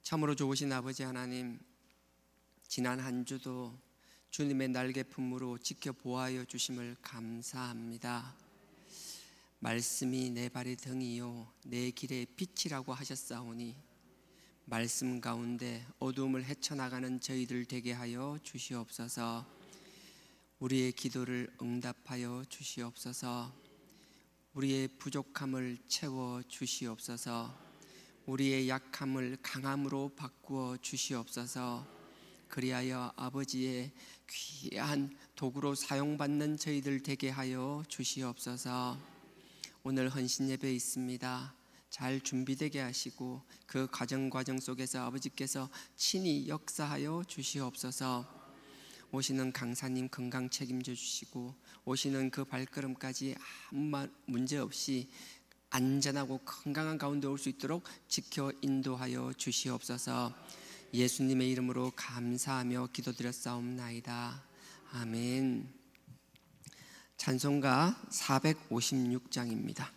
참으로 좋으신 아버지 하나님, 지난 한 주도 주님의 날개 품으로 지켜보아여 주심을 감사합니다. 말씀이 내 발의 등이요 내 길의 빛이라고 하셨사오니 말씀 가운데 어두움을 헤쳐나가는 저희들 되게 하여 주시옵소서. 우리의 기도를 응답하여 주시옵소서. 우리의 부족함을 채워 주시옵소서. 우리의 약함을 강함으로 바꾸어 주시옵소서. 그리하여 아버지의 귀한 도구로 사용받는 저희들 되게 하여 주시옵소서. 오늘 헌신 예배 있습니다. 잘 준비되게 하시고 그 과정 속에서 아버지께서 친히 역사하여 주시옵소서. 오시는 강사님 건강 책임져 주시고 오시는 그 발걸음까지 아무 문제 없이 안전하고 건강한 가운데 올 수 있도록 지켜 인도하여 주시옵소서. 예수님의 이름으로 감사하며 기도드렸사옵나이다. 아멘. 찬송가 456장입니다.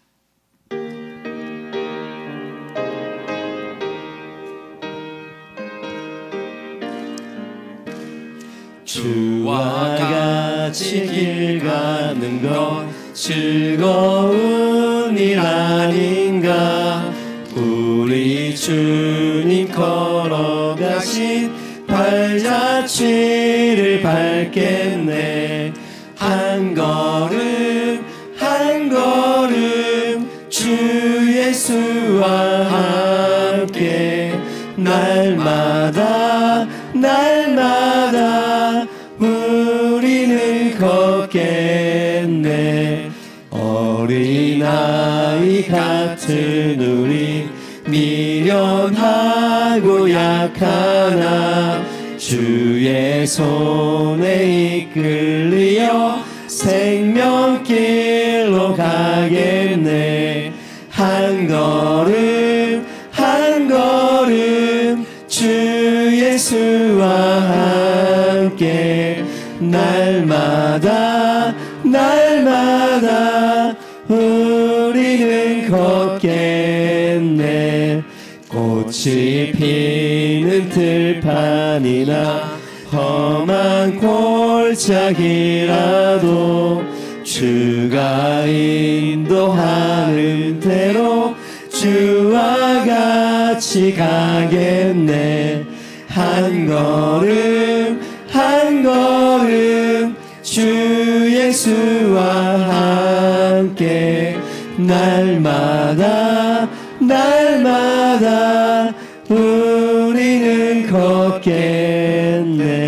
주와 같이 길 가는 건 즐거운 일 아닌가. 우리 주님 걸어가신 발자취를 밟겠네. 한 걸음 한 걸음 주 예수와 함께 날마다 우리는 걷겠네. 어린아이 같은 우리 미련하고 약하나 주의 손에 이끌려 생명길로 가겠네. 한 걸음 한 걸음 주 예수와 함께 날마다 우리는 걷겠네. 꽃이 피는 들판이나 험한 골짜기라도 주가 인도하는 대로 주와 같이 가겠네. 한 걸음 한 걸음 주 예수와 함께 날마다 우리는 걷겠네.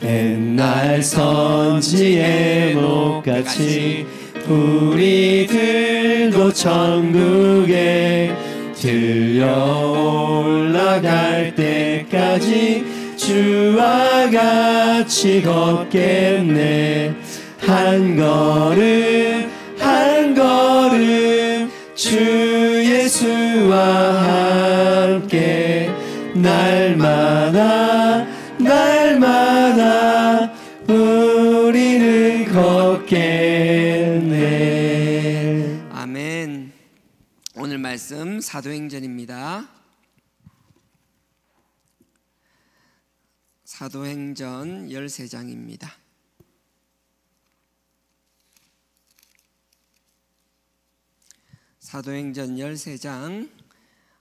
옛날 선지의 목같이 우리들도 천국에 들려 올라갈 때까지 주와 같이 걷겠네. 한 걸음 한 걸음 주 예수와 함께 날마다 우리는 걷겠네. 아멘. 오늘 말씀 사도행전입니다. 사도행전 13장입니다. 사도행전 13장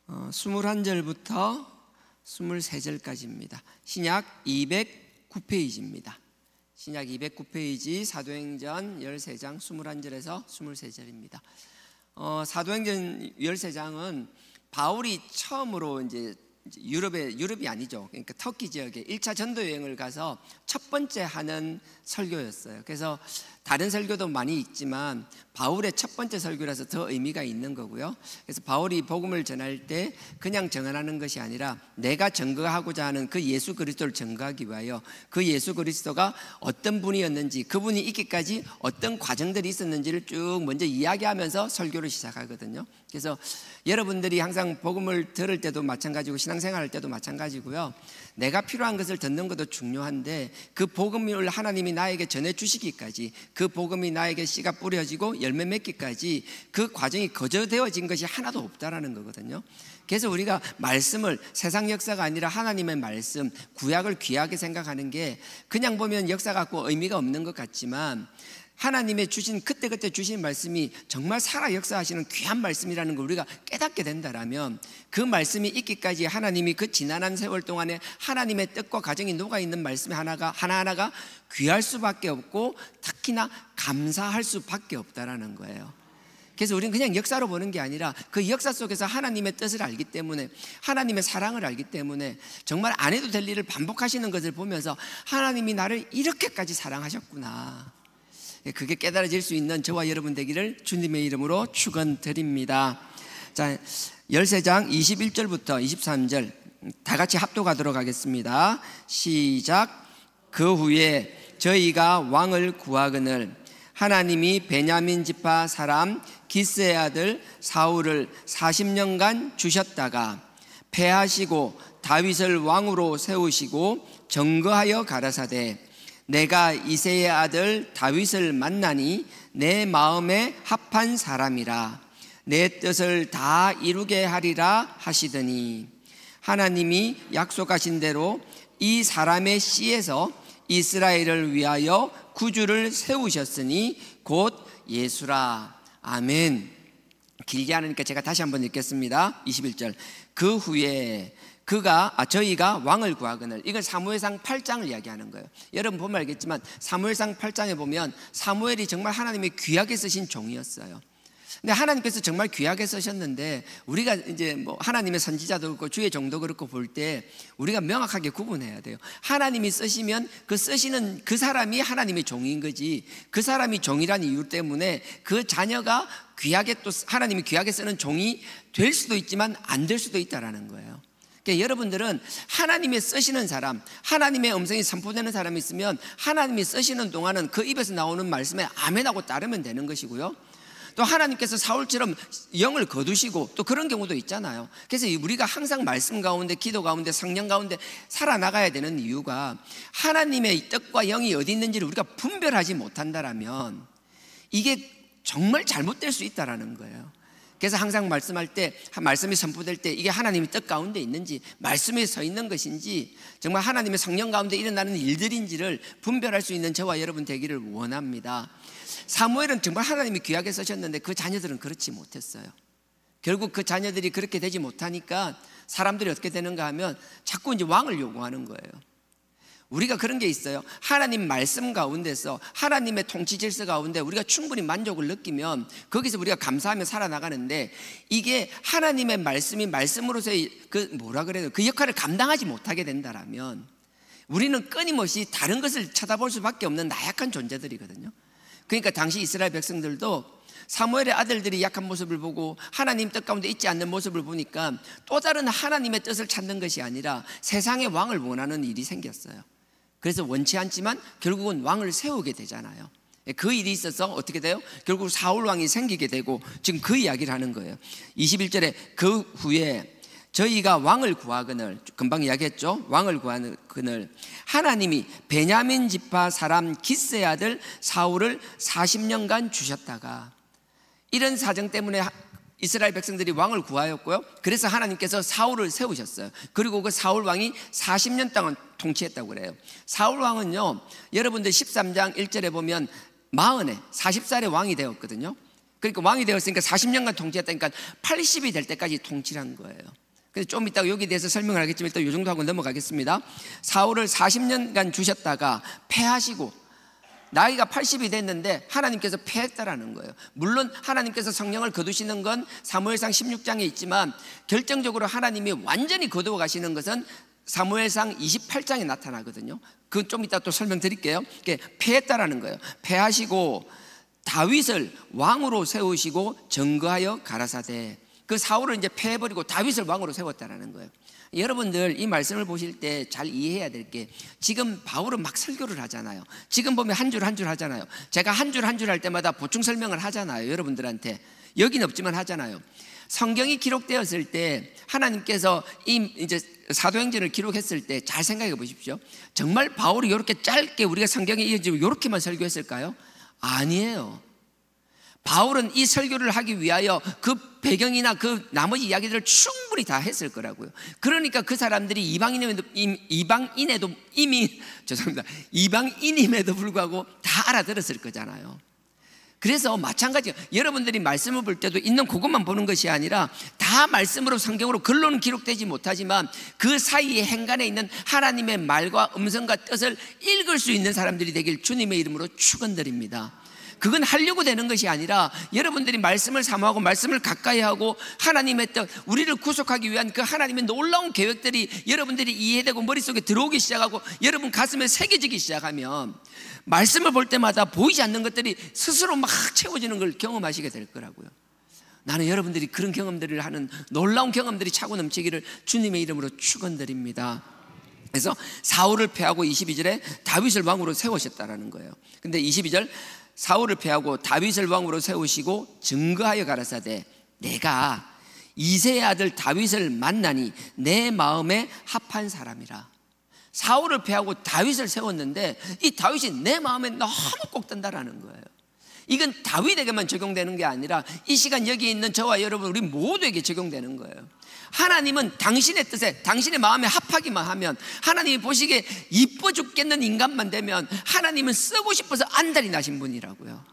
21절부터 23절까지입니다. 신약 209페이지입니다. 신약 209페이지 사도행전 13장 21절에서 23절입니다. 사도행전 13장은 바울이 처음으로 이제 유럽이 아니죠. 그러니까 터키 지역에 1차 전도 여행을 가서 첫 번째 하는 설교였어요. 그래서 다른 설교도 많이 있지만 바울의 첫 번째 설교라서 더 의미가 있는 거고요. 그래서 바울이 복음을 전할 때 그냥 증언하는 것이 아니라 내가 증거하고자 하는 그 예수 그리스도를 증거하기 위하여 그 예수 그리스도가 어떤 분이었는지, 그분이 있기까지 어떤 과정들이 있었는지를 쭉 먼저 이야기하면서 설교를 시작하거든요. 그래서 여러분들이 항상 복음을 들을 때도 마찬가지고 신앙생활할 때도 마찬가지고요. 내가 필요한 것을 듣는 것도 중요한데 그 복음을 하나님이 나에게 전해주시기까지, 그 복음이 나에게 씨가 뿌려지고 열매 맺기까지 그 과정이 거저되어진 것이 하나도 없다라는 거거든요. 그래서 우리가 말씀을 세상 역사가 아니라 하나님의 말씀, 구약을 귀하게 생각하는 게 그냥 보면 역사 갖고 의미가 없는 것 같지만 하나님의 주신 그때그때 주신 말씀이 정말 살아 역사하시는 귀한 말씀이라는 걸 우리가 깨닫게 된다라면 그 말씀이 있기까지 하나님이 그 지난한 세월 동안에 하나님의 뜻과 가정이 녹아있는 말씀이 하나하나가 귀할 수밖에 없고 특히나 감사할 수밖에 없다라는 거예요. 그래서 우리는 그냥 역사로 보는 게 아니라 그 역사 속에서 하나님의 뜻을 알기 때문에 하나님의 사랑을 알기 때문에 정말 안 해도 될 일을 반복하시는 것을 보면서 하나님이 나를 이렇게까지 사랑하셨구나, 그게 깨달아질 수 있는 저와 여러분 되기를 주님의 이름으로 축원드립니다. 자, 13장 21절부터 23절 다 같이 합독하도록 하겠습니다. 시작. 그 후에 저희가 왕을 구하거늘 하나님이 베냐민 지파 사람 기스의 아들 사울을 40년간 주셨다가 패하시고 다윗을 왕으로 세우시고 정거하여 가라사대 내가 이새의 아들 다윗을 만나니 내 마음에 합한 사람이라 내 뜻을 다 이루게 하리라 하시더니 하나님이 약속하신 대로 이 사람의 씨에서 이스라엘을 위하여 구주를 세우셨으니 곧 예수라. 아멘. 길게 하니까 제가 다시 한번 읽겠습니다. 21절. 그 후에 저희가 왕을 구하거늘, 이건 사무엘상 8장을 이야기하는 거예요. 여러분 보면 알겠지만 사무엘상 8장에 보면 사무엘이 정말 하나님이 귀하게 쓰신 종이었어요. 근데 하나님께서 정말 귀하게 쓰셨는데 우리가 이제 뭐 하나님의 선지자도 그렇고 주의 종도 그렇고 볼 때 우리가 명확하게 구분해야 돼요. 하나님이 쓰시면 그 쓰시는 그 사람이 하나님의 종인 거지, 그 사람이 종이라는 이유 때문에 그 자녀가 귀하게 또 하나님이 귀하게 쓰는 종이 될 수도 있지만 안 될 수도 있다라는 거예요. 그러니까 여러분들은 하나님이 쓰시는 사람, 하나님의 음성이 선포되는 사람이 있으면 하나님이 쓰시는 동안은 그 입에서 나오는 말씀에 아멘하고 따르면 되는 것이고요. 또 하나님께서 사울처럼 영을 거두시고 또 그런 경우도 있잖아요. 그래서 우리가 항상 말씀 가운데, 기도 가운데, 성령 가운데 살아나가야 되는 이유가 하나님의 뜻과 영이 어디 있는지를 우리가 분별하지 못한다라면 이게 정말 잘못될 수 있다라는 거예요. 그래서 항상 말씀할 때, 말씀이 선포될 때 이게 하나님의 뜻 가운데 있는지, 말씀에 서 있는 것인지, 정말 하나님의 성령 가운데 일어나는 일들인지를 분별할 수 있는 저와 여러분 되기를 원합니다. 사무엘은 정말 하나님이 귀하게 쓰셨는데 그 자녀들은 그렇지 못했어요. 결국 그 자녀들이 그렇게 되지 못하니까 사람들이 어떻게 되는가 하면 자꾸 이제 왕을 요구하는 거예요. 우리가 그런 게 있어요. 하나님 말씀 가운데서, 하나님의 통치 질서 가운데 우리가 충분히 만족을 느끼면 거기서 우리가 감사하며 살아나가는데, 이게 하나님의 말씀이 말씀으로서의 그 역할을 감당하지 못하게 된다라면 우리는 끊임없이 다른 것을 쳐다볼 수밖에 없는 나약한 존재들이거든요. 그러니까 당시 이스라엘 백성들도 사무엘의 아들들이 약한 모습을 보고 하나님 뜻 가운데 있지 않는 모습을 보니까 또 다른 하나님의 뜻을 찾는 것이 아니라 세상의 왕을 원하는 일이 생겼어요. 그래서 원치 않지만 결국은 왕을 세우게 되잖아요. 그 일이 있어서 어떻게 돼요? 결국 사울 왕이 생기게 되고 지금 그 이야기를 하는 거예요. 21절에 그 후에 저희가 왕을 구하거늘, 금방 이야기했죠. 왕을 구하거늘 하나님이 베냐민 지파 사람 기스의 아들 사울을 40년간 주셨다가, 이런 사정 때문에 이스라엘 백성들이 왕을 구하였고요. 그래서 하나님께서 사울을 세우셨어요. 그리고 그 사울 왕이 40년 동안 통치했다고 그래요. 사울 왕은요, 여러분들 13장 1절에 보면 40살에 왕이 되었거든요. 그러니까 왕이 되었으니까 40년간 통치했다니까 80이 될 때까지 통치를 한 거예요. 그래서 좀 이따가 여기에 대해서 설명을 하겠지만 일단 이 정도 하고 넘어가겠습니다. 사울을 40년간 주셨다가 패하시고 나이가 80이 됐는데 하나님께서 패했다라는 거예요. 물론 하나님께서 성령을 거두시는 건 사무엘상 16장에 있지만 결정적으로 하나님이 완전히 거두어 가시는 것은 사무엘상 28장에 나타나거든요. 그건 좀 이따 또 설명드릴게요. 패했다라는 거예요. 패하시고 다윗을 왕으로 세우시고 정거하여 가라사대, 그 사울을 이제 패해버리고 다윗을 왕으로 세웠다라는 거예요. 여러분들 이 말씀을 보실 때 잘 이해해야 될 게, 지금 바울은 막 설교를 하잖아요. 지금 보면 한 줄 한 줄 하잖아요. 제가 한 줄 한 줄 할 때마다 보충 설명을 하잖아요. 여러분들한테 여긴 없지만 하잖아요. 성경이 기록되었을 때 하나님께서 이제 사도행전을 기록했을 때 잘 생각해 보십시오. 정말 바울이 이렇게 짧게 우리가 성경에 이어지고 이렇게만 설교했을까요? 아니에요. 바울은 이 설교를 하기 위하여 그 배경이나 그 나머지 이야기들을 충분히 다 했을 거라고요. 그러니까 그 사람들이 이방인임에도 불구하고 다 알아들었을 거잖아요. 그래서 마찬가지예요. 여러분들이 말씀을 볼 때도 있는 그것만 보는 것이 아니라 다 말씀으로 성경으로 글로는 기록되지 못하지만 그 사이에 행간에 있는 하나님의 말과 음성과 뜻을 읽을 수 있는 사람들이 되길 주님의 이름으로 축원드립니다. 그건 하려고 되는 것이 아니라 여러분들이 말씀을 사모하고 말씀을 가까이 하고 하나님의 뜻, 우리를 구속하기 위한 그 하나님의 놀라운 계획들이 여러분들이 이해되고 머릿속에 들어오기 시작하고 여러분 가슴에 새겨지기 시작하면 말씀을 볼 때마다 보이지 않는 것들이 스스로 막 채워지는 걸 경험하시게 될 거라고요. 나는 여러분들이 그런 경험들을 하는 놀라운 경험들이 차고 넘치기를 주님의 이름으로 축원드립니다. 그래서 사울을 패하고 22절에 다윗을 왕으로 세우셨다라는 거예요. 근데 22절 사울을 패하고 다윗을 왕으로 세우시고 증거하여 가라사대 내가 이새의 아들 다윗을 만나니 내 마음에 합한 사람이라. 사울을 패하고 다윗을 세웠는데 이 다윗이 내 마음에 너무 꼭 든다라는 거예요. 이건 다윗에게만 적용되는 게 아니라 이 시간 여기 있는 저와 여러분 우리 모두에게 적용되는 거예요. 하나님은 당신의 뜻에 당신의 마음에 합하기만 하면 하나님이 보시기에 이뻐 죽겠는 인간만 되면 하나님은 쓰고 싶어서 안달이 나신 분이라고요.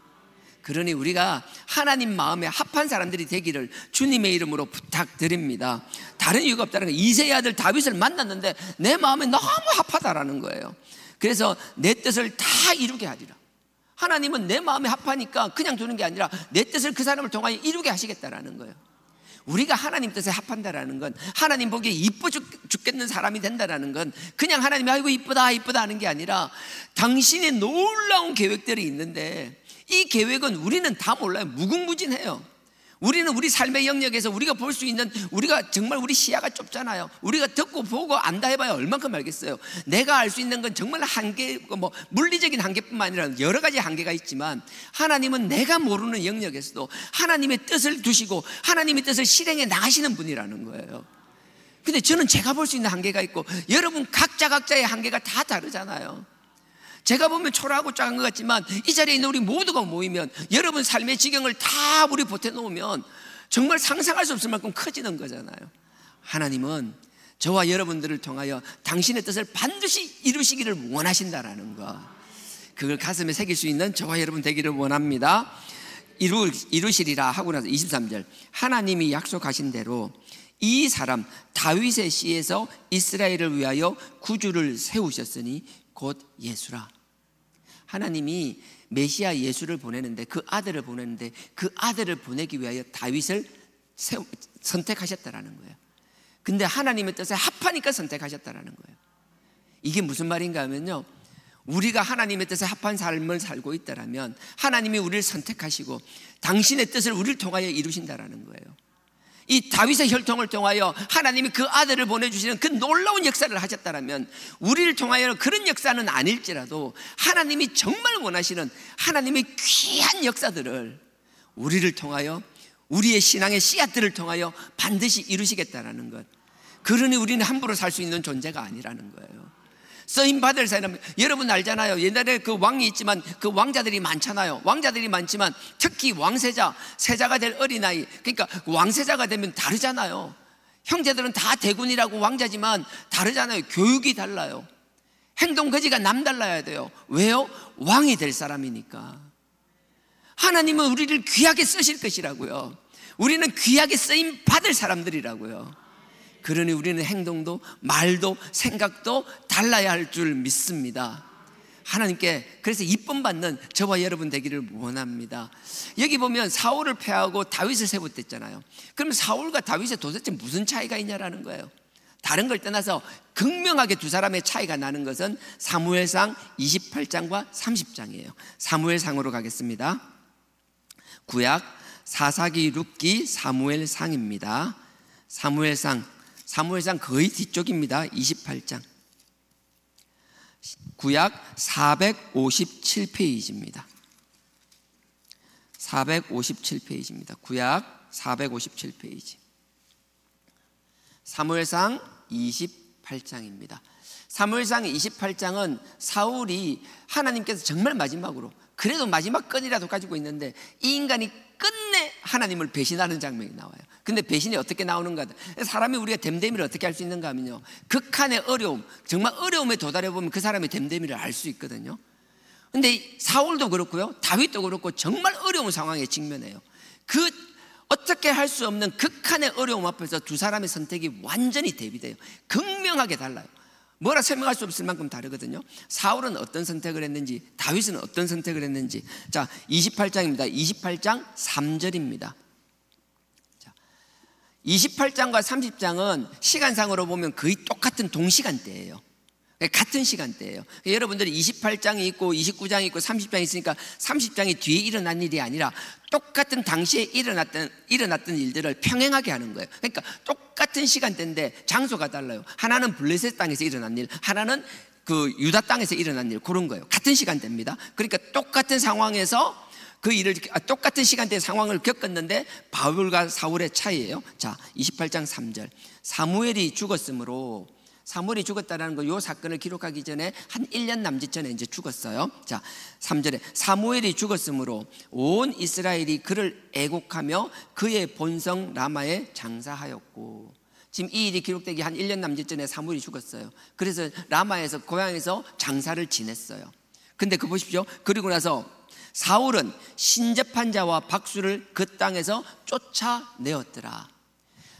그러니 우리가 하나님 마음에 합한 사람들이 되기를 주님의 이름으로 부탁드립니다. 다른 이유가 없다는 거예요. 이새의 아들 다윗을 만났는데 내 마음에 너무 합하다라는 거예요. 그래서 내 뜻을 다 이루게 하리라. 하나님은 내 마음에 합하니까 그냥 두는 게 아니라 내 뜻을 그 사람을 통하여 이루게 하시겠다라는 거예요. 우리가 하나님 뜻에 합한다라는 건 하나님 보기에 이뻐 죽겠는 사람이 된다라는 건 그냥 하나님이 아이고 이쁘다 이쁘다 하는 게 아니라 당신의 놀라운 계획들이 있는데 이 계획은 우리는 다 몰라요. 무궁무진해요. 우리는 우리 삶의 영역에서 우리가 볼 수 있는 우리가 정말 우리 시야가 좁잖아요. 우리가 듣고 보고 안다 해봐야 얼만큼 알겠어요. 내가 알 수 있는 건 정말 한계, 뭐 물리적인 한계뿐만 아니라 여러 가지 한계가 있지만 하나님은 내가 모르는 영역에서도 하나님의 뜻을 두시고 하나님의 뜻을 실행해 나가시는 분이라는 거예요. 근데 저는 제가 볼 수 있는 한계가 있고 여러분 각자의 한계가 다 다르잖아요. 제가 보면 초라하고 작은 것 같지만 이 자리에 있는 우리 모두가 모이면 여러분 삶의 지경을 다 우리 보태놓으면 정말 상상할 수 없을 만큼 커지는 거잖아요. 하나님은 저와 여러분들을 통하여 당신의 뜻을 반드시 이루시기를 원하신다라는 거, 그걸 가슴에 새길 수 있는 저와 여러분 되기를 원합니다. 이루시리라 하고 나서 23절 하나님이 약속하신 대로 이 사람 다윗의 씨에서 이스라엘을 위하여 구주를 세우셨으니 곧 예수라. 하나님이 메시아 예수를 보내는데 그 아들을 보내는데 그 아들을 보내기 위하여 다윗을 선택하셨다라는 거예요. 근데 하나님의 뜻에 합하니까 선택하셨다라는 거예요. 이게 무슨 말인가 하면요, 우리가 하나님의 뜻에 합한 삶을 살고 있다라면 하나님이 우리를 선택하시고 당신의 뜻을 우리를 통하여 이루신다라는 거예요. 이 다윗의 혈통을 통하여 하나님이 그 아들을 보내주시는 그 놀라운 역사를 하셨다면 우리를 통하여 그런 역사는 아닐지라도 하나님이 정말 원하시는 하나님의 귀한 역사들을 우리를 통하여 우리의 신앙의 씨앗들을 통하여 반드시 이루시겠다라는 것. 그러니 우리는 함부로 살 수 있는 존재가 아니라는 거예요. 쓰임받을 사람, 여러분 알잖아요. 옛날에 그 왕이 있지만 그 왕자들이 많잖아요. 왕자들이 많지만 특히 왕세자, 세자가 될 어린아이, 그러니까 왕세자가 되면 다르잖아요. 형제들은 다 대군이라고 왕자지만 다르잖아요. 교육이 달라요. 행동 거지가 남달라야 돼요. 왜요? 왕이 될 사람이니까. 하나님은 우리를 귀하게 쓰실 것이라고요. 우리는 귀하게 쓰임받을 사람들이라고요. 그러니 우리는 행동도 말도 생각도 달라야 할 줄 믿습니다. 하나님께 그래서 이쁨 받는 저와 여러분 되기를 원합니다. 여기 보면 사울을 패하고 다윗을 세웠댔잖아요. 그럼 사울과 다윗에 도대체 무슨 차이가 있냐라는 거예요. 다른 걸 떠나서 극명하게 두 사람의 차이가 나는 것은 사무엘상 28장과 30장이에요. 사무엘상으로 가겠습니다. 구약 사사기, 룻기, 사무엘상입니다. 사무엘상 거의 뒤쪽입니다. 28장. 구약 457페이지입니다. 457페이지입니다. 구약 457페이지. 사무엘상 28장입니다. 사무엘상 28장은 사울이 하나님께서 정말 마지막으로 그래도 마지막 건이라도 가지고 있는데 이 인간이 끝내 하나님을 배신하는 장면이 나와요. 근데 배신이 어떻게 나오는가? 사람이 우리가 됨됨이를 어떻게 할 수 있는가 하면요, 극한의 어려움, 정말 어려움에 도달해 보면 그 사람의 됨됨이를 알 수 있거든요. 근데 사울도 그렇고요, 다윗도 그렇고 정말 어려운 상황에 직면해요. 그 어떻게 할 수 없는 극한의 어려움 앞에서 두 사람의 선택이 완전히 대비돼요. 극명하게 달라요. 뭐라 설명할 수 없을 만큼 다르거든요. 사울은 어떤 선택을 했는지, 다윗은 어떤 선택을 했는지. 자, 28장입니다. 28장 3절입니다. 자, 28장과 30장은 시간상으로 보면 거의 똑같은 동시간대예요. 같은 시간대예요. 여러분들이 28장이 있고 29장이 있고 30장이 있으니까 30장이 뒤에 일어난 일이 아니라 똑같은 당시에 일어났던 일들을 평행하게 하는 거예요. 그러니까 똑같은 시간대인데 장소가 달라요. 하나는 블레셋 땅에서 일어난 일, 하나는 그 유다 땅에서 일어난 일, 그런 거예요. 같은 시간대입니다. 그러니까 똑같은 상황에서 그 일을, 똑같은 시간대의 상황을 겪었는데 바울과 사울의 차이예요. 자, 28장 3절. 사무엘이 죽었으므로, 사무엘이 죽었다는 거, 이 사건을 기록하기 전에 한 1년 남짓 전에 이제 죽었어요. 자, 3절에 사무엘이 죽었으므로 온 이스라엘이 그를 애곡하며 그의 본성 라마에 장사하였고. 지금 이 일이 기록되기 한 1년 남짓 전에 사무엘이 죽었어요. 그래서 라마에서, 고향에서 장사를 지냈어요. 근데 그 보십시오. 그리고 나서 사울은 신접한 자와 박수를 그 땅에서 쫓아내었더라.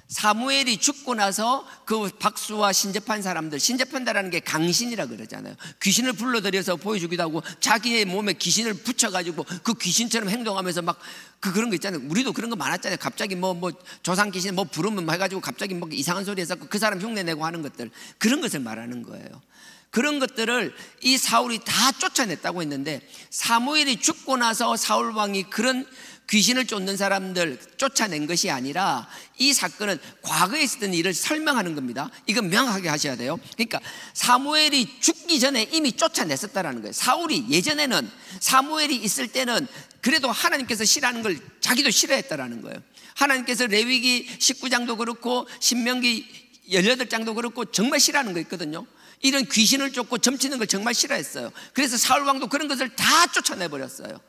사무엘이 죽고 나서 그 박수와 신접한 사람들, 신접한다라는 게 강신이라 그러잖아요. 귀신을 불러들여서 보여주기도 하고 자기의 몸에 귀신을 붙여가지고 그 귀신처럼 행동하면서 막 그런 거 있잖아요. 우리도 그런 거 많았잖아요. 갑자기 뭐 조상 귀신 뭐 부르면 해가지고 갑자기 뭐 이상한 소리 해서 그 사람 흉내내고 하는 것들, 그런 것을 말하는 거예요. 그런 것들을 이 사울이 다 쫓아냈다고 했는데, 사무엘이 죽고 나서 사울 왕이 그런 귀신을 쫓는 사람들 쫓아낸 것이 아니라 이 사건은 과거에 있었던 일을 설명하는 겁니다. 이건 명확하게 하셔야 돼요. 그러니까 사무엘이 죽기 전에 이미 쫓아냈었다라는 거예요. 사울이 예전에는, 사무엘이 있을 때는 그래도 하나님께서 싫어하는 걸 자기도 싫어했다라는 거예요. 하나님께서 레위기 19장도 그렇고 신명기 18장도 그렇고 정말 싫어하는 거 있거든요. 이런 귀신을 쫓고 점치는 걸 정말 싫어했어요. 그래서 사울 왕도 그런 것을 다 쫓아내버렸어요.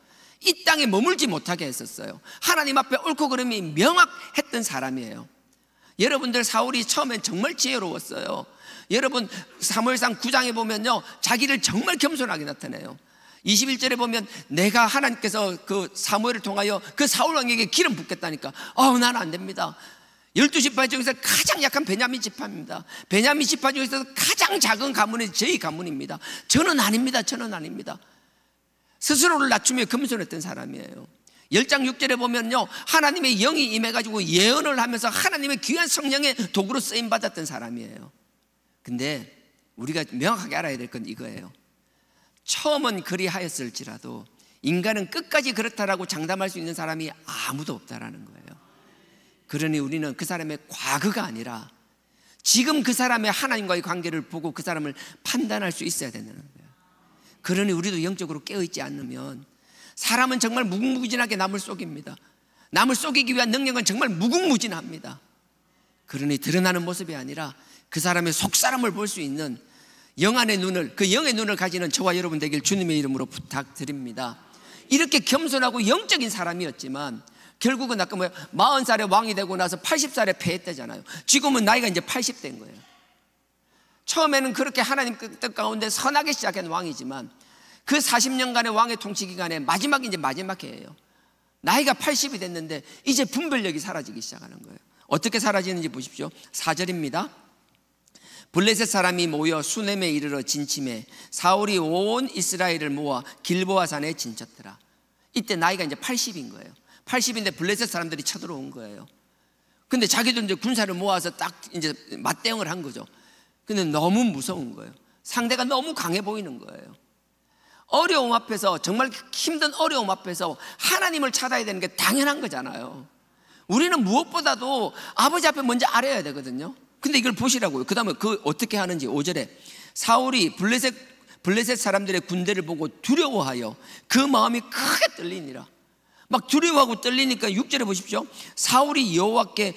이 땅에 머물지 못하게 했었어요. 하나님 앞에 옳고 그름이 명확했던 사람이에요. 여러분들, 사울이 처음엔 정말 지혜로웠어요. 여러분, 사무엘상 9장에 보면요, 자기를 정말 겸손하게 나타내요. 21절에 보면 내가 하나님께서 그 사무엘을 통하여 그 사울 왕에게 기름 붓겠다니까, 나는 안 됩니다. 12지파 중에서 가장 약한 베냐민 지파입니다. 베냐민 지파 중에서 가장 작은 가문이 저희 가문입니다. 저는 아닙니다. 저는 아닙니다. 스스로를 낮추며 겸손했던 사람이에요. 10장 6절에 보면요, 하나님의 영이 임해가지고 예언을 하면서 하나님의 귀한 성령의 도구로 쓰임받았던 사람이에요. 근데 우리가 명확하게 알아야 될 건 이거예요. 처음은 그리하였을지라도 인간은 끝까지 그렇다라고 장담할 수 있는 사람이 아무도 없다라는 거예요. 그러니 우리는 그 사람의 과거가 아니라 지금 그 사람의 하나님과의 관계를 보고 그 사람을 판단할 수 있어야 된다는 거예요. 그러니 우리도 영적으로 깨어있지 않으면 사람은 정말 무궁무진하게 남을 속입니다. 남을 속이기 위한 능력은 정말 무궁무진합니다. 그러니 드러나는 모습이 아니라 그 사람의 속사람을 볼 수 있는 영안의 눈을, 그 영의 눈을 가지는 저와 여러분 되길 주님의 이름으로 부탁드립니다. 이렇게 겸손하고 영적인 사람이었지만 결국은 아까 40살에 왕이 되고 나서 80살에 패했대잖아요. 지금은 나이가 이제 80대인 거예요. 처음에는 그렇게 하나님 뜻 가운데 선하게 시작한 왕이지만 그 40년간의 왕의 통치 기간에 마지막이 이제 마지막 해예요. 나이가 80이 됐는데 이제 분별력이 사라지기 시작하는 거예요. 어떻게 사라지는지 보십시오. 4절입니다. 블레셋 사람이 모여 수넴에 이르러 진침해 사울이 온 이스라엘을 모아 길보아 산에 진쳤더라. 이때 나이가 이제 80인 거예요. 80인데 블레셋 사람들이 쳐들어온 거예요. 근데 자기도 이제 군사를 모아서 딱 이제 맞대응을 한 거죠. 근데 너무 무서운 거예요. 상대가 너무 강해 보이는 거예요. 어려움 앞에서, 정말 힘든 어려움 앞에서 하나님을 찾아야 되는 게 당연한 거잖아요. 우리는 무엇보다도 아버지 앞에 먼저 알아야 되거든요. 근데 이걸 보시라고요. 그 다음에 그 어떻게 하는지 5절에 사울이 블레셋 사람들의 군대를 보고 두려워하여 그 마음이 크게 떨리니라. 막 두려워하고 떨리니까 6절에 보십시오. 사울이 여호와께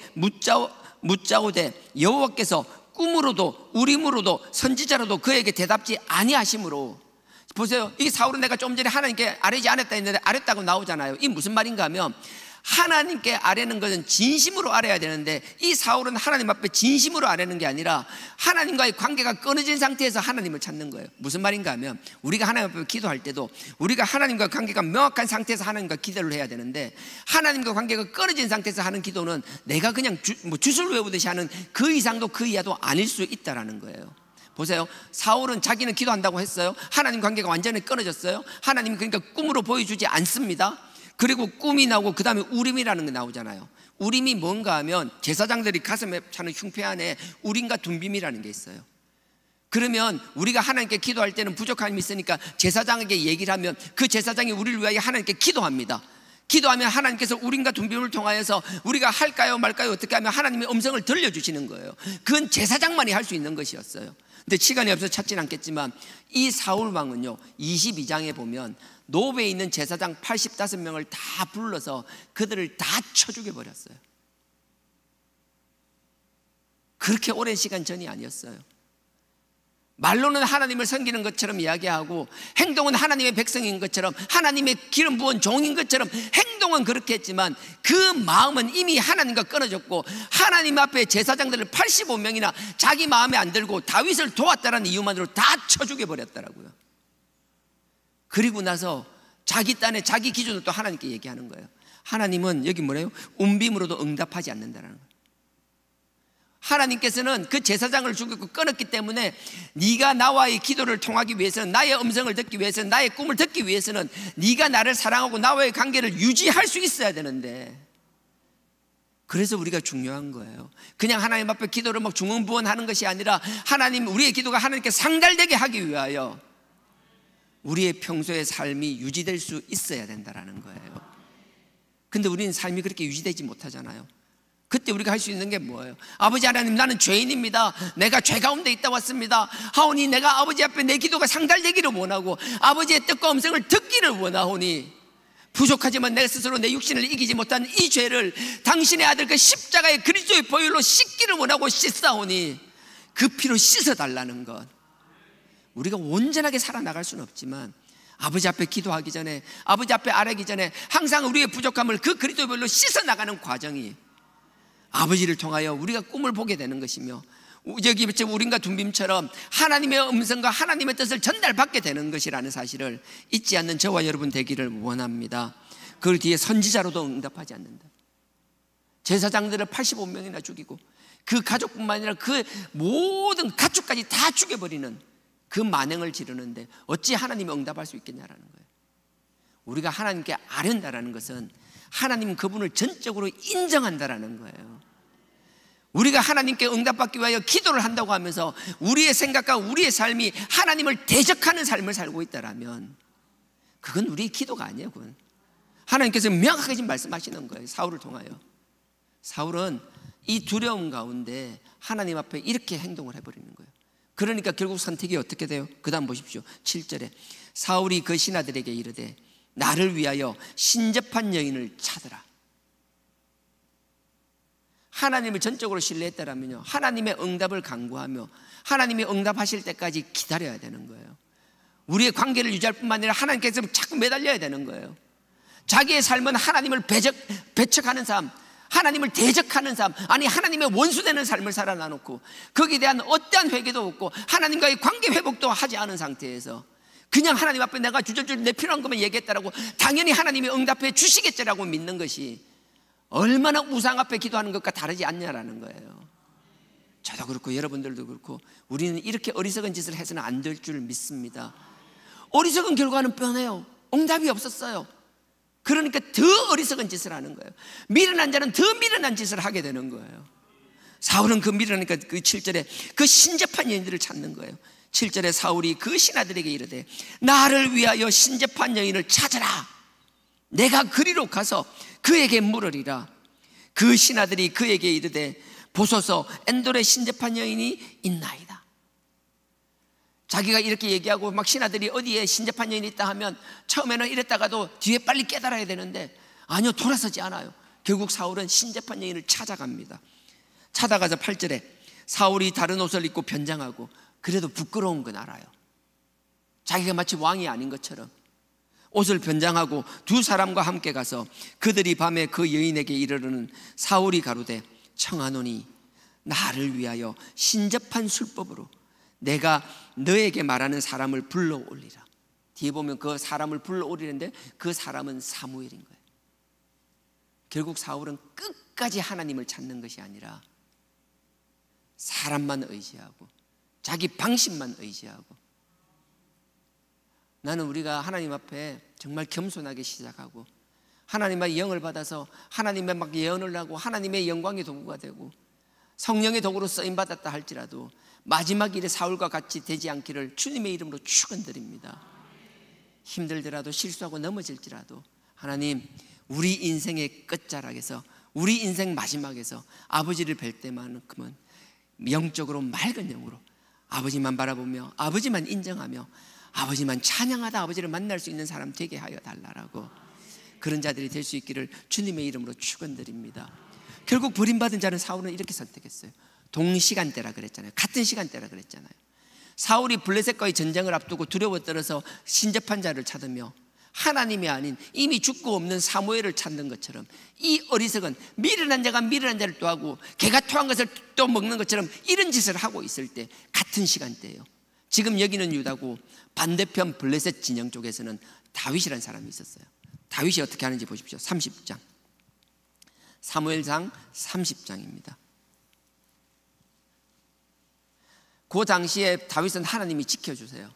묻자오되 여호와께서 꿈으로도 우림으로도 선지자로도 그에게 대답지 아니하심으로. 보세요. 이 사울은 내가 좀 전에 하나님께 아뢰지 않았다 했는데 아뢰다고 나오잖아요. 이 무슨 말인가 하면 하나님께 아뢰는 것은 진심으로 아뢰야 되는데 이 사울은 하나님 앞에 진심으로 아뢰는 게 아니라 하나님과의 관계가 끊어진 상태에서 하나님을 찾는 거예요. 무슨 말인가 하면 우리가 하나님 앞에 기도할 때도 우리가 하나님과 관계가 명확한 상태에서 하나님과 기도를 해야 되는데 하나님과 관계가 끊어진 상태에서 하는 기도는 내가 그냥 주술 외우듯이 하는 그 이상도 그 이하도 아닐 수 있다라는 거예요. 보세요. 사울은 자기는 기도한다고 했어요. 하나님 관계가 완전히 끊어졌어요. 하나님이 그러니까 꿈으로 보여주지 않습니다. 그리고 꿈이 나오고 그 다음에 우림이라는 게 나오잖아요. 우림이 뭔가 하면 제사장들이 가슴에 차는 흉패 안에 우림과 둠빔이라는 게 있어요. 그러면 우리가 하나님께 기도할 때는 부족함이 있으니까 제사장에게 얘기를 하면 그 제사장이 우리를 위하여 하나님께 기도합니다. 기도하면 하나님께서 우림과 둠빔을 통하여서 우리가 할까요 말까요 어떻게 하면 하나님의 음성을 들려주시는 거예요. 그건 제사장만이 할 수 있는 것이었어요. 근데 시간이 없어서 찾지는 않겠지만 이 사울 왕은요 22장에 보면 노베에 있는 제사장 85명을 다 불러서 그들을 다 쳐 죽여버렸어요. 그렇게 오랜 시간 전이 아니었어요. 말로는 하나님을 섬기는 것처럼 이야기하고 행동은 하나님의 백성인 것처럼 하나님의 기름 부은 종인 것처럼 행동은 그렇게 했지만 그 마음은 이미 하나님과 끊어졌고 하나님 앞에 제사장들을 85명이나 자기 마음에 안 들고 다윗을 도왔다라는 이유만으로 다 쳐 죽여버렸더라고요. 그리고 나서 자기 딴에 자기 기준으로 또 하나님께 얘기하는 거예요. 하나님은 여기 뭐래요? 운빔으로도 응답하지 않는다는 거예요. 하나님께서는 그 제사장을 죽이고 끊었기 때문에 네가 나와의 기도를 통하기 위해서는 나의 음성을 듣기 위해서는 나의 꿈을 듣기 위해서는 네가 나를 사랑하고 나와의 관계를 유지할 수 있어야 되는데 그래서 우리가 중요한 거예요. 그냥 하나님 앞에 기도를 막 중언부언하는 것이 아니라 하나님 우리의 기도가 하나님께 상달되게 하기 위하여 우리의 평소의 삶이 유지될 수 있어야 된다는 거예요. 근데 우리는 삶이 그렇게 유지되지 못하잖아요. 그때 우리가 할 수 있는 게 뭐예요? 아버지 하나님 나는 죄인입니다. 내가 죄 가운데 있다 왔습니다. 하오니 내가 아버지 앞에 내 기도가 상달되기를 원하고 아버지의 뜻과 음성을 듣기를 원하오니 부족하지만 내 스스로 내 육신을 이기지 못한 이 죄를 당신의 아들 그 십자가의 그리스도의 보혈로 씻기를 원하고 씻사오니 그 피로 씻어달라는 것. 우리가 온전하게 살아나갈 수는 없지만 아버지 앞에 기도하기 전에 아버지 앞에 아뢰기 전에 항상 우리의 부족함을 그 그리스도의 보혈로 씻어나가는 과정이 아버지를 통하여 우리가 꿈을 보게 되는 것이며 여기 우림과 둠빔처럼 하나님의 음성과 하나님의 뜻을 전달받게 되는 것이라는 사실을 잊지 않는 저와 여러분 되기를 원합니다. 그 뒤에 선지자로도 응답하지 않는다. 제사장들을 85명이나 죽이고 그 가족뿐만 아니라 그 모든 가축까지 다 죽여버리는 그 만행을 지르는데 어찌 하나님이 응답할 수 있겠냐라는 거예요. 우리가 하나님께 아뢰는다라는 것은 하나님 그분을 전적으로 인정한다라는 거예요. 우리가 하나님께 응답받기 위하여 기도를 한다고 하면서 우리의 생각과 우리의 삶이 하나님을 대적하는 삶을 살고 있다라면 그건 우리의 기도가 아니에요. 그건 하나님께서 명확하게 지금 말씀하시는 거예요. 사울을 통하여. 사울은 이 두려움 가운데 하나님 앞에 이렇게 행동을 해버리는 거예요. 그러니까 결국 선택이 어떻게 돼요? 그 다음 보십시오. 7절에 사울이 그 신하들에게 이르되 나를 위하여 신접한 여인을 찾으라. 하나님을 전적으로 신뢰했다라면요 하나님의 응답을 간구하며 하나님이 응답하실 때까지 기다려야 되는 거예요. 우리의 관계를 유지할 뿐만 아니라 하나님께서 자꾸 매달려야 되는 거예요. 자기의 삶은 하나님을 배척하는 삶, 하나님을 대적하는 삶, 아니 하나님의 원수되는 삶을 살아나놓고 거기에 대한 어떠한 회개도 없고 하나님과의 관계 회복도 하지 않은 상태에서 그냥 하나님 앞에 내가 주절주절 내 필요한 것만 얘기했다라고 당연히 하나님이 응답해 주시겠지라고 믿는 것이 얼마나 우상 앞에 기도하는 것과 다르지 않냐라는 거예요. 저도 그렇고 여러분들도 그렇고 우리는 이렇게 어리석은 짓을 해서는 안 될 줄 믿습니다. 어리석은 결과는 뻔해요. 응답이 없었어요. 그러니까 더 어리석은 짓을 하는 거예요. 미련한 자는 더 미련한 짓을 하게 되는 거예요. 사울은 그 미련하니까 그 7절에 그 신접한 여인들을 찾는 거예요. 7절에 사울이 그 신하들에게 이르되 나를 위하여 신접한 여인을 찾으라. 내가 그리로 가서 그에게 물으리라. 그 신하들이 그에게 이르되 보소서 엔돌에 신접한 여인이 있나이다. 자기가 이렇게 얘기하고 막 신하들이 어디에 신접한 여인이 있다 하면 처음에는 이랬다가도 뒤에 빨리 깨달아야 되는데 아니요, 돌아서지 않아요. 결국 사울은 신접한 여인을 찾아갑니다. 찾아가서 8절에 사울이 다른 옷을 입고 변장하고 그래도 부끄러운 건 알아요. 자기가 마치 왕이 아닌 것처럼 옷을 변장하고 두 사람과 함께 가서 그들이 밤에 그 여인에게 이르르는 사울이 가로되 청하노니 나를 위하여 신접한 술법으로 내가 너에게 말하는 사람을 불러올리라. 뒤에 보면 그 사람을 불러올리는데 그 사람은 사무엘인 거예요. 결국 사울은 끝까지 하나님을 찾는 것이 아니라 사람만 의지하고 자기 방식만 의지하고, 나는 우리가 하나님 앞에 정말 겸손하게 시작하고 하나님의 영을 받아서 하나님의 막 예언을 하고 하나님의 영광의 도구가 되고 성령의 도구로 쓰임받았다 할지라도 마지막 일에 사울과 같이 되지 않기를 주님의 이름으로 축원드립니다. 힘들더라도 실수하고 넘어질지라도 하나님, 우리 인생의 끝자락에서, 우리 인생 마지막에서 아버지를 뵐 때만큼은 영적으로 맑은 영으로 아버지만 바라보며 아버지만 인정하며 아버지만 찬양하다 아버지를 만날 수 있는 사람 되게 하여 달라라고, 그런 자들이 될 수 있기를 주님의 이름으로 축원드립니다. 결국 버림받은 자는 사울은 이렇게 선택했어요. 동시간대라 그랬잖아요. 같은 시간대라 그랬잖아요. 사울이 블레셋과의 전쟁을 앞두고 두려워 떨어서 신접한 자를 찾으며 하나님이 아닌 이미 죽고 없는 사무엘을 찾는 것처럼 이 어리석은 미련한 자가 미련한 자를 또하고 개가 토한 것을 또 먹는 것처럼 이런 짓을 하고 있을 때 같은 시간대예요. 지금 여기는 유다고 반대편 블레셋 진영 쪽에서는 다윗이라는 사람이 있었어요. 다윗이 어떻게 하는지 보십시오. 30장, 사무엘상 30장입니다. 그 당시에 다윗은 하나님이 지켜주세요.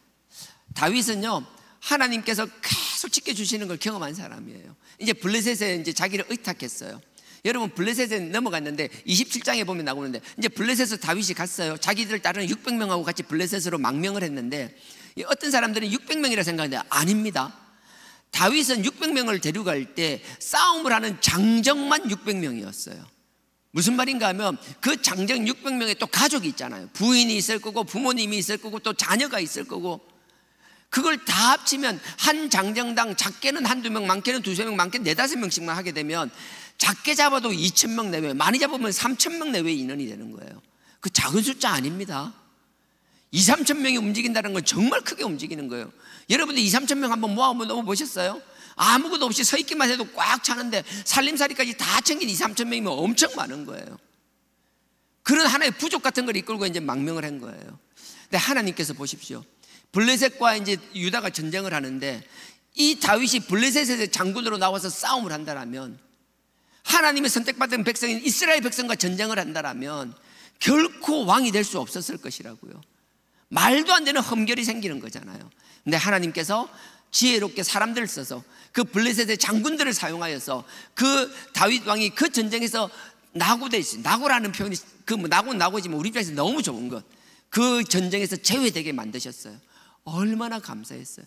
다윗은요, 하나님께서 계속 지켜주시는 걸 경험한 사람이에요. 이제 블레셋에 이제 자기를 의탁했어요. 여러분, 블레셋에 넘어갔는데 27장에 보면 나오는데, 이제 블레셋에서 다윗이 갔어요. 자기들 따르는 600명하고 같이 블레셋으로 망명을 했는데, 어떤 사람들은 600명이라 생각하는데 아닙니다. 다윗은 600명을 데려갈 때 싸움을 하는 장정만 600명이었어요. 무슨 말인가 하면 그 장정 600명에 또 가족이 있잖아요. 부인이 있을 거고 부모님이 있을 거고 또 자녀가 있을 거고, 그걸 다 합치면 한 장정당 작게는 한두 명, 많게는 두세 명, 많게는 네다섯 명씩만 하게 되면 작게 잡아도 2,000명 내외, 많이 잡으면 3,000명 내외 인원이 되는 거예요. 그 작은 숫자 아닙니다. 2, 3천 명이 움직인다는 건 정말 크게 움직이는 거예요. 여러분들 2, 3천 명 한번 모아보면 너무 보셨어요? 아무것도 없이 서 있기만 해도 꽉 차는데 살림살이까지 다 챙긴 2, 3천 명이면 엄청 많은 거예요. 그런 하나의 부족 같은 걸 이끌고 이제 망명을 한 거예요. 근데 하나님께서 보십시오. 블레셋과 이제 유다가 전쟁을 하는데 이 다윗이 블레셋에서 장군으로 나와서 싸움을 한다라면, 하나님의 선택받은 백성인 이스라엘 백성과 전쟁을 한다라면 결코 왕이 될 수 없었을 것이라고요. 말도 안 되는 험결이 생기는 거잖아요. 근데 하나님께서 지혜롭게 사람들을 써서 그 블레셋의 장군들을 사용하여서 그 다윗 왕이 그 전쟁에서 낙오되지, 낙오라는 표현이 낙오지만 우리 입장에서 너무 좋은 것, 그 전쟁에서 제외되게 만드셨어요. 얼마나 감사했어요.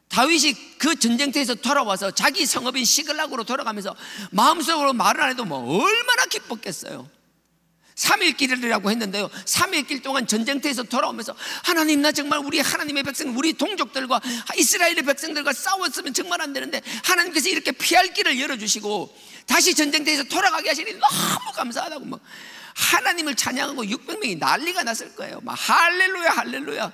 다윗이 그 전쟁터에서 돌아와서 자기 성읍인 시글락으로 돌아가면서 마음속으로 말을 안 해도 뭐 얼마나 기뻤겠어요. 3일길이라고 했는데요, 3일길 동안 전쟁터에서 돌아오면서 하나님, 나 정말 우리 하나님의 백성, 우리 동족들과 이스라엘의 백성들과 싸웠으면 정말 안 되는데 하나님께서 이렇게 피할 길을 열어주시고 다시 전쟁터에서 돌아가게 하시니 너무 감사하다고 막 하나님을 찬양하고 600명이 난리가 났을 거예요. 막 할렐루야 할렐루야,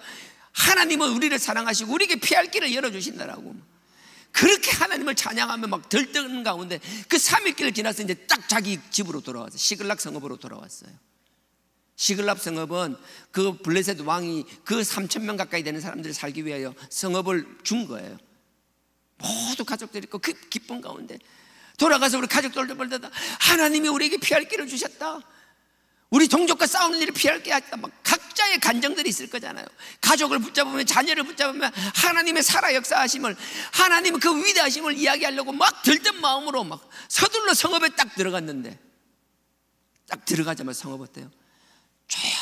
하나님은 우리를 사랑하시고 우리에게 피할 길을 열어주신다라고 그렇게 하나님을 찬양하며 막 들뜨는 가운데 그 3일길을 지나서 이제 딱 자기 집으로 돌아왔어요. 시글락 성읍으로 돌아왔어요. 시글락 성읍은 그 블레셋 왕이 그 3,000명 가까이 되는 사람들이 살기 위하여 성읍을 준 거예요. 모두 가족들이 있고 그 기쁜 가운데 돌아가서 우리 가족들도 벌다가 하나님이 우리에게 피할 길을 주셨다, 우리 동족과 싸우는 일을 피할 게 아니다, 막 각자의 간정들이 있을 거잖아요. 가족을 붙잡으면, 자녀를 붙잡으면 하나님의 살아 역사하심을, 하나님의 그 위대하심을 이야기하려고 막 들뜬 마음으로 막 서둘러 성읍에 딱 들어갔는데, 딱 들어가자마자 성읍 어때요? 조용,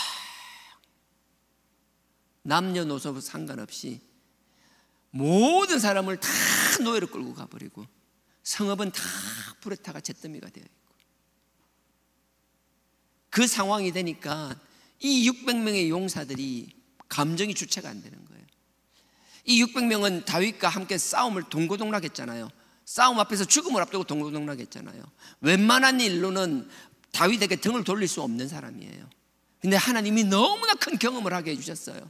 남녀노소 상관없이 모든 사람을 다 노예로 끌고 가버리고 성읍은 다 불에 타가 잿더미가 되어 있고, 그 상황이 되니까 이 600명의 용사들이 감정이 주체가 안 되는 거예요. 이 600명은 다윗과 함께 싸움을 동고동락했잖아요. 싸움 앞에서 죽음을 앞두고 동고동락했잖아요. 웬만한 일로는 다윗에게 등을 돌릴 수 없는 사람이에요. 근데 하나님이 너무나 큰 경험을 하게 해주셨어요.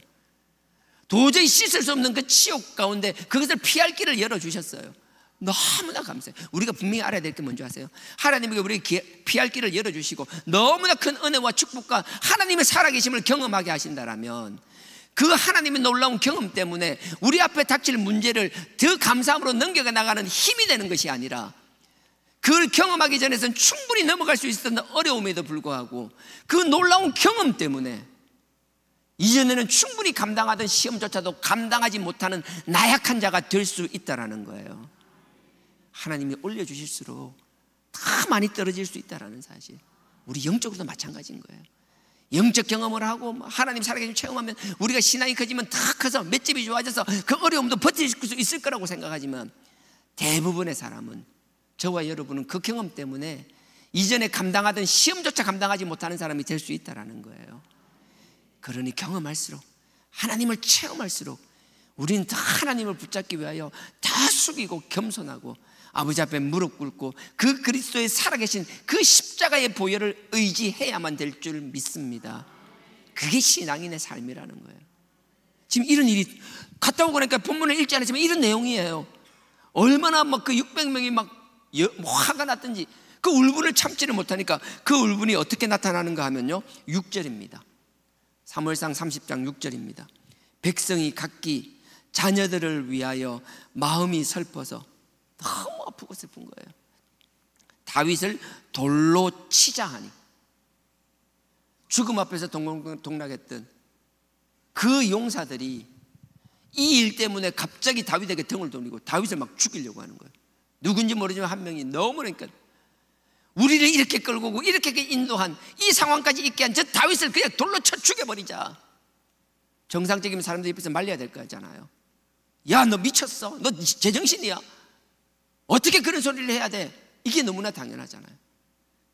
도저히 씻을 수 없는 그 치욕 가운데 그것을 피할 길을 열어주셨어요. 너무나 감사해요. 우리가 분명히 알아야 될 게 뭔지 아세요? 하나님이 우리에게 피할 길을 열어주시고 너무나 큰 은혜와 축복과 하나님의 살아계심을 경험하게 하신다라면, 그 하나님의 놀라운 경험 때문에 우리 앞에 닥칠 문제를 더 감사함으로 넘겨가 나가는 힘이 되는 것이 아니라, 그걸 경험하기 전에는 충분히 넘어갈 수 있었던 어려움에도 불구하고 그 놀라운 경험 때문에 이전에는 충분히 감당하던 시험조차도 감당하지 못하는 나약한 자가 될 수 있다는 거예요. 하나님이 올려주실수록 더 많이 떨어질 수 있다는 사실, 우리 영적으로도 마찬가지인 거예요. 영적 경험을 하고 하나님 살아계신 체험하면 우리가 신앙이 커지면 더 커서 맷집이 좋아져서 그 어려움도 버틸 수 있을 거라고 생각하지만, 대부분의 사람은, 저와 여러분은 그 경험 때문에 이전에 감당하던 시험조차 감당하지 못하는 사람이 될 수 있다는 거예요. 그러니 경험할수록, 하나님을 체험할수록 우리는 더 하나님을 붙잡기 위하여 더 숙이고 겸손하고 아버지 앞에 무릎 꿇고 그 그리스도의 살아계신 그 십자가의 보혈을 의지해야만 될 줄 믿습니다. 그게 신앙인의 삶이라는 거예요. 지금 이런 일이 갔다 오고 나니까 본문을 읽지 않았지만 이런 내용이에요. 얼마나 막 그 600명이 막 화가 났든지 그 울분을 참지를 못하니까, 그 울분이 어떻게 나타나는가 하면요, 6절입니다. 사무엘상 30장 6절입니다. 백성이 각기 자녀들을 위하여 마음이 슬퍼서 너무 아프고 슬픈 거예요. 다윗을 돌로 치자 하니, 죽음 앞에서 동락했던 그 용사들이 이 일 때문에 갑자기 다윗에게 등을 돌리고 다윗을 막 죽이려고 하는 거예요. 누군지 모르지만 한 명이 너무, 그러니까 우리를 이렇게 끌고 오고 이렇게 인도한, 이 상황까지 있게 한 저 다윗을 그냥 돌로 쳐 죽여버리자. 정상적인 사람들 옆에서 말려야 될 거잖아요. 야, 너 미쳤어? 너 제정신이야? 어떻게 그런 소리를 해야 돼? 이게 너무나 당연하잖아요.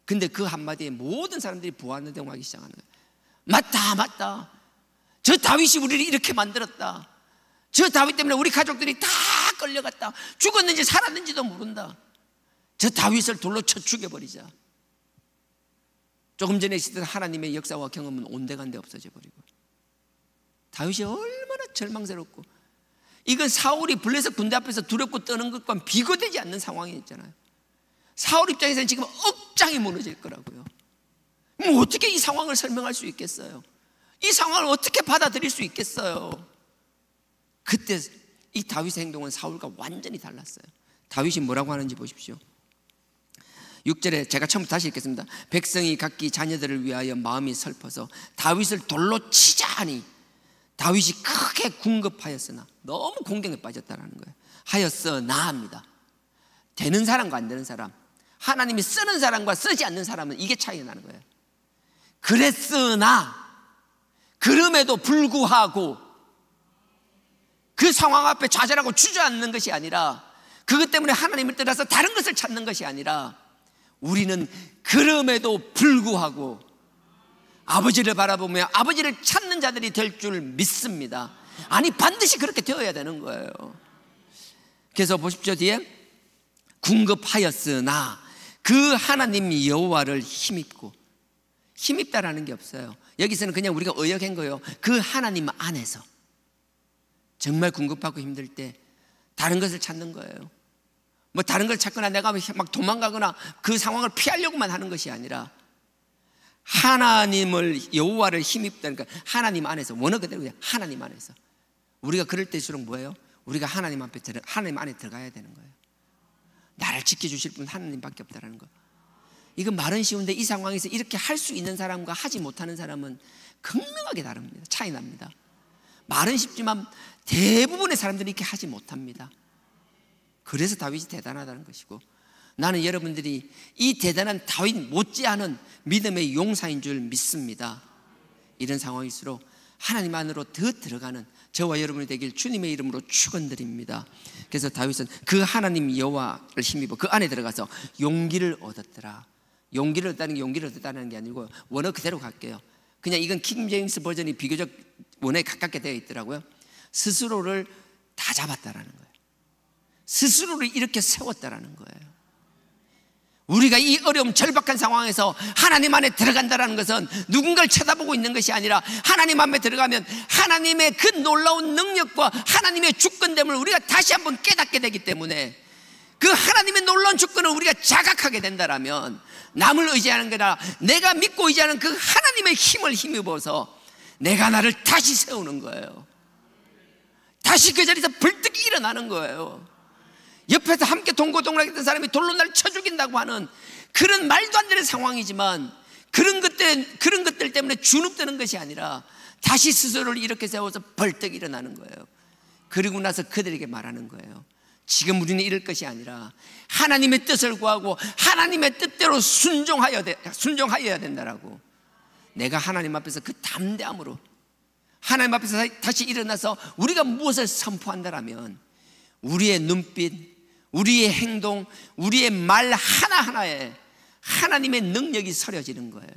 근데 그 한마디에 모든 사람들이 부안노동하기 시작하는 거예요. 맞다, 맞다. 저 다윗이 우리를 이렇게 만들었다. 저 다윗 때문에 우리 가족들이 다 끌려갔다. 죽었는지 살았는지도 모른다. 저 다윗을 돌로 쳐 죽여버리자. 조금 전에 있었던 하나님의 역사와 경험은 온데간데 없어져 버리고, 다윗이 얼마나 절망스럽고, 이건 사울이 블레셋 군대 앞에서 두렵고 떠는 것과 비교되지 않는 상황이 있잖아요. 사울 입장에서는 지금 억장이 무너질 거라고요. 뭐 어떻게 이 상황을 설명할 수 있겠어요? 이 상황을 어떻게 받아들일 수 있겠어요? 그때 이 다윗의 행동은 사울과 완전히 달랐어요. 다윗이 뭐라고 하는지 보십시오. 6절에 제가 처음부터 다시 읽겠습니다. 백성이 각기 자녀들을 위하여 마음이 슬퍼서 다윗을 돌로 치자 하니, 다윗이 크게 궁급하였으나, 너무 공경에 빠졌다는 거예요. 하였으나 합니다. 되는 사람과 안 되는 사람, 하나님이 쓰는 사람과 쓰지 않는 사람은 이게 차이가 나는 거예요. 그랬으나, 그럼에도 불구하고 그 상황 앞에 좌절하고 주저앉는 것이 아니라, 그것 때문에 하나님을 떠나서 다른 것을 찾는 것이 아니라, 우리는 그럼에도 불구하고 아버지를 바라보며 아버지를 찾는 자들이 될 줄 믿습니다. 아니, 반드시 그렇게 되어야 되는 거예요. 그래서 보십시오, 뒤에 궁급하였으나 그 하나님 여호와를 힘입고, 힘입다라는 게 없어요. 여기서는 그냥 우리가 의역한 거예요. 그 하나님 안에서 정말 궁급하고 힘들 때 다른 것을 찾는 거예요. 뭐 다른 걸 찾거나 내가 막 도망가거나 그 상황을 피하려고만 하는 것이 아니라, 하나님을, 여호와를 힘입다니까 하나님 안에서, 원어 그대로 그냥 하나님 안에서. 우리가 그럴 때일수록 뭐예요? 우리가 하나님 안에 들어가야 되는 거예요. 나를 지켜주실 분 하나님밖에 없다는 거. 이거 말은 쉬운데 이 상황에서 이렇게 할 수 있는 사람과 하지 못하는 사람은 극명하게 다릅니다. 차이 납니다. 말은 쉽지만 대부분의 사람들이 이렇게 하지 못합니다. 그래서 다윗이 대단하다는 것이고, 나는 여러분들이 이 대단한 다윗 못지않은 믿음의 용사인 줄 믿습니다. 이런 상황일수록 하나님 안으로 더 들어가는 저와 여러분이 되길 주님의 이름으로 축원드립니다. 그래서 다윗은 그 하나님 여호와를 힘입어 그 안에 들어가서 용기를 얻었더라. 용기를 얻다는 게 용기를 얻었다는 게 아니고, 원어 그대로 갈게요. 그냥 이건 킹 제임스 버전이 비교적 원어에 가깝게 되어 있더라고요. 스스로를 다 잡았다라는 거예요. 스스로를 이렇게 세웠다라는 거예요. 우리가 이 어려움 절박한 상황에서 하나님 안에 들어간다는 것은 누군가를 쳐다보고 있는 것이 아니라 하나님 안에 들어가면 하나님의 그 놀라운 능력과 하나님의 주권됨을 우리가 다시 한번 깨닫게 되기 때문에 그 하나님의 놀라운 주권을 우리가 자각하게 된다면 남을 의지하는 게 아니라 내가 믿고 의지하는 그 하나님의 힘을 힘입어서 내가 나를 다시 세우는 거예요. 다시 그 자리에서 벌떡 일어나는 거예요. 옆에서 함께 동고동락했던 사람이 돌로 날 쳐 죽인다고 하는 그런 말도 안 되는 상황이지만 그런 것들 때문에 주눅드는 것이 아니라 다시 스스로를 이렇게 세워서 벌떡 일어나는 거예요. 그리고 나서 그들에게 말하는 거예요. 지금 우리는 이럴 것이 아니라 하나님의 뜻을 구하고 하나님의 뜻대로 순종하여야 된다라고. 내가 하나님 앞에서 그 담대함으로 하나님 앞에서 다시 일어나서 우리가 무엇을 선포한다라면 우리의 눈빛, 우리의 행동, 우리의 말 하나하나에 하나님의 능력이 서려지는 거예요.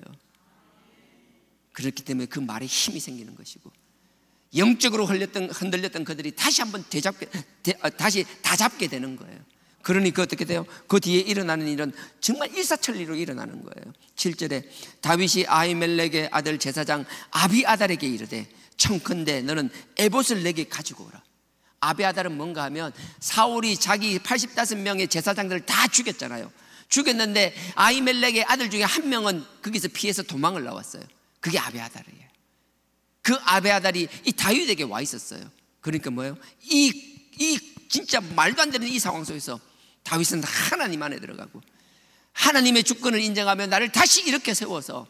그렇기 때문에 그 말에 힘이 생기는 것이고 영적으로 흔들렸던 그들이 다시 한번 다시 다잡게 되는 거예요. 그러니까 어떻게 돼요? 그 뒤에 일어나는 일은 정말 일사천리로 일어나는 거예요. 7절에 다윗이 아히멜렉의 아들 제사장 아비아달에게 이르되 청컨대 너는 에봇을 내게 가지고 오라. 아비아달은 뭔가 하면 사울이 자기 85명의 제사장들을 다 죽였잖아요. 죽였는데 아히멜렉의 아들 중에 한 명은 거기서 피해서 도망을 나왔어요. 그게 아비아달이에요. 그 아비아달이 이 다윗에게 와 있었어요. 그러니까 뭐예요? 이 진짜 말도 안 되는 이 상황 속에서 다윗은 하나님 안에 들어가고 하나님의 주권을 인정하며 나를 다시 이렇게 세워서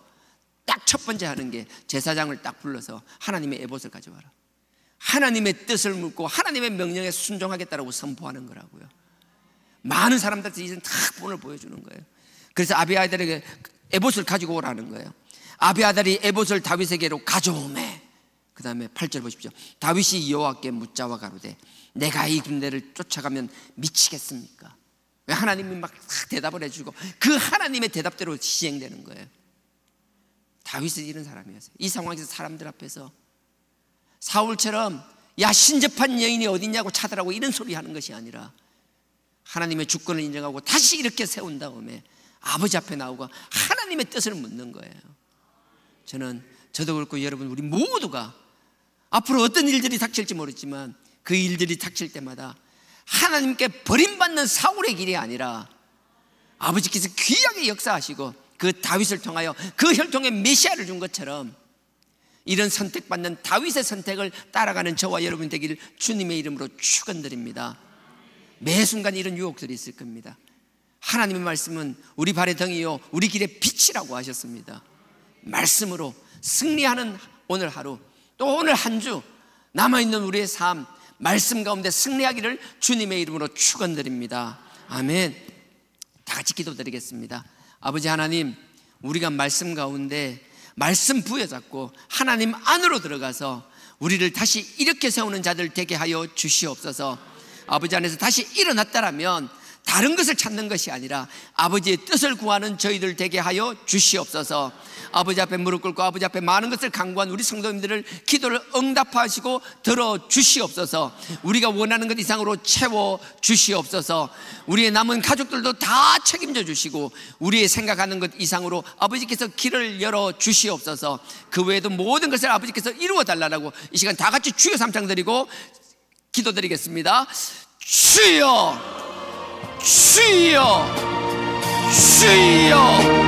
딱 첫 번째 하는 게 제사장을 딱 불러서 하나님의 에봇을 가져와라. 하나님의 뜻을 묻고 하나님의 명령에 순종하겠다라고 선포하는 거라고요. 많은 사람들한테 이제 다 본을 보여주는 거예요. 그래서 아비아달에게 에봇을 가지고 오라는 거예요. 아비아달이 에봇을 다윗에게로 가져오매. 그 다음에 8절 보십시오. 다윗이 여호와께 묻자와 가로되 내가 이 군대를 쫓아가면 미치겠습니까? 왜 하나님이 막 대답을 해주고 그 하나님의 대답대로 시행되는 거예요. 다윗은 이런 사람이었어요. 이 상황에서 사람들 앞에서 사울처럼 야 신접한 여인이 어딨냐고 찾으라고 이런 소리 하는 것이 아니라 하나님의 주권을 인정하고 다시 이렇게 세운 다음에 아버지 앞에 나오고 하나님의 뜻을 묻는 거예요. 저도 그렇고 여러분 우리 모두가 앞으로 어떤 일들이 닥칠지 모르지만 그 일들이 닥칠 때마다 하나님께 버림받는 사울의 길이 아니라 아버지께서 귀하게 역사하시고 그 다윗을 통하여 그 혈통에 메시아를 준 것처럼 이런 선택받는 다윗의 선택을 따라가는 저와 여러분 되기를 주님의 이름으로 축원드립니다. 매 순간 이런 유혹들이 있을 겁니다. 하나님의 말씀은 우리 발의 등이요 우리 길의 빛이라고 하셨습니다. 말씀으로 승리하는 오늘 하루, 또 오늘 한 주 남아있는 우리의 삶 말씀 가운데 승리하기를 주님의 이름으로 축원드립니다. 아멘. 다 같이 기도드리겠습니다. 아버지 하나님, 우리가 말씀 가운데 말씀 부여잡고 하나님 안으로 들어가서 우리를 다시 이렇게 세우는 자들 되게 하여 주시옵소서. 아버지 안에서 다시 일어났다라면 다른 것을 찾는 것이 아니라 아버지의 뜻을 구하는 저희들 되게 하여 주시옵소서. 아버지 앞에 무릎 꿇고 아버지 앞에 많은 것을 간구한 우리 성도님들을 기도를 응답하시고 들어주시옵소서. 우리가 원하는 것 이상으로 채워주시옵소서. 우리의 남은 가족들도 다 책임져 주시고 우리의 생각하는 것 이상으로 아버지께서 길을 열어주시옵소서. 그 외에도 모든 것을 아버지께서 이루어달라고 이 시간 다 같이 주여 삼창 드리고 기도드리겠습니다. 주여, 주여, 주여.